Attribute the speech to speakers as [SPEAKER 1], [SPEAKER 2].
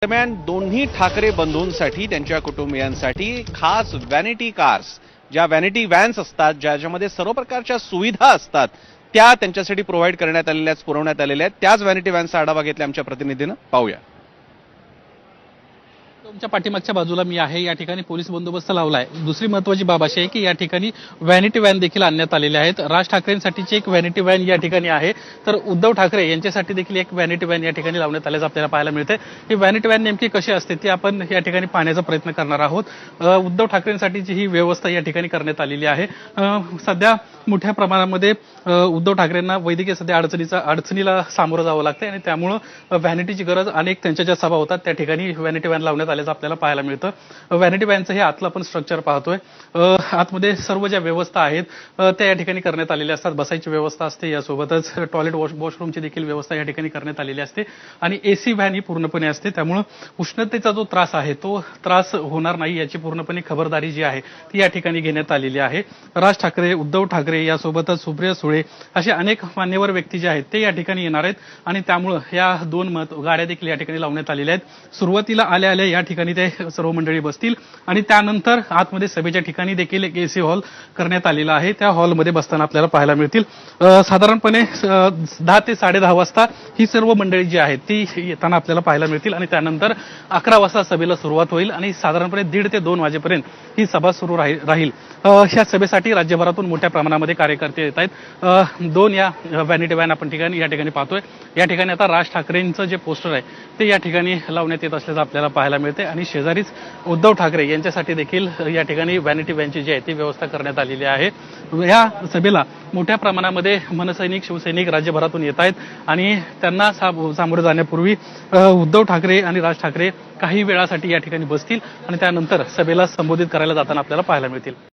[SPEAKER 1] दरम्यान दोन्ही ठाकरे बंधूंसाठी त्यांच्या कुटुंबियांसाठी खास व्हॅनिटी कार्स, ज्या व्हॅनिटी व्हॅन्स असतात, ज्याच्यामध्ये सर्व प्रकारच्या सुविधा असतात, त्या त्यांच्यासाठी प्रोव्हाइड करण्यात आलेल्या पुरवण्यात आलेल्या आहेत. त्याच व्हॅनिटी व्हॅन्सचा आढावा घेतला आमच्या प्रतिनिधीनं. पाहूया.
[SPEAKER 2] तुमच्या पाठीमागच्या बाजूला मी आहे. या ठिकाणी पोलीस बंदोबस्त लावलाय. दुसरी महत्त्वाची बाब अशी आहे की या ठिकाणी व्हॅनिटी व्हॅन देखील आणण्यात आलेल्या आहेत. राज ठाकरेंसाठीची एक व्हॅनिटी व्हॅन या ठिकाणी आहे, तर उद्धव ठाकरे यांच्यासाठी देखील एक व्हॅनिटी व्हॅन या ठिकाणी लावण्यात आल्याचं आपल्याला पाहायला मिळते. ही व्हॅनिटी व्हॅन नेमकी कशी असते ती आपण या ठिकाणी पाहण्याचा प्रयत्न करणार आहोत. उद्धव ठाकरेंसाठीची ही व्यवस्था या ठिकाणी करण्यात आलेली आहे. सध्या मोठ्या प्रमाणामध्ये उद्धव ठाकरेंना वैद्यकीय सध्या अडचणीला सामोरं जावं लागतं आणि त्यामुळं व्हॅनिटीची गरज अनेक त्यांच्या ज्या सभा होतात त्या ठिकाणी व्हॅनिटी व्हॅन लावण्यात आल्याचं आपल्याला पाहायला मिळतं. व्हॅनिटी व्हॅनचं हे आतलं आपण स्ट्रक्चर पाहतोय. आतमध्ये सर्व ज्या व्यवस्था आहेत त्या या ठिकाणी करण्यात आलेल्या असतात. बसायची व्यवस्था असते, यासोबतच टॉयलेट वॉशरूमची देखील व्यवस्था या ठिकाणी करण्यात आलेली असते आणि एसी व्हॅन ही पूर्णपणे असते. त्यामुळं उष्णतेचा जो त्रास आहे तो त्रास होणार नाही याची पूर्णपणे खबरदारी जी आहे ती या ठिकाणी घेण्यात आलेली आहे. राज ठाकरे, उद्धव ठाकरे, यासोबतच सुप्रिया सुळे असे अनेक मान्यवर व्यक्ती जे आहेत ते या ठिकाणी येणार आहेत आणि त्यामुळं या दोन गाड्या देखील या ठिकाणी लावण्यात आलेल्या आहेत. सुरुवातीला आल्या आल्या या ठिकाणी ते सर्व मंडळी बसतील आणि त्यानंतर आतमध्ये सभेच्या ठिकाणी देखील एक एसी हॉल करण्यात आलेला आहे. त्या हॉलमध्ये बसताना आपल्याला पाहायला मिळतील. साधारणपणे 10 ते 10:30 वाजता ही सर्व मंडळी जी आहेत ती येताना आपल्याला पाहायला मिळतील आणि त्यानंतर 11 वाजता सभेला सुरुवात होईल आणि साधारणपणे 1:30 ते 2 वाजेपर्यंत ही सभा सुरू राहील. ह्या सभेसाठी राज्यभरातून मोठ्या प्रमाणामध्ये कार्यकर्ते येत आहेत. 2 या व्हॅनिटी व्हॅन आपण या ठिकाणी पाहतोय. या ठिकाणी आता राज ठाकरेंचं जे पोस्टर आहे ते या ठिकाणी लावण्यात येत असल्याचं आपल्याला पाहायला मिळते आणि शेजारीच उद्धव ठाकरे यांच्यासाठी देखील या ठिकाणी व्हॅनिटी व्हॅनची जी आहे ती व्यवस्था करण्यात आलेली आहे. या सभेला मोठ्या प्रमाणामध्ये मनसैनिक, शिवसैनिक राज्यभरातून येत आहेत आणि त्यांना सामोरं जाण्यापूर्वी उद्धव ठाकरे आणि राज ठाकरे काही वेळासाठी या ठिकाणी बसतील आणि त्यानंतर सभेला संबोधित करायला जाताना आपल्याला पाहायला मिळतील.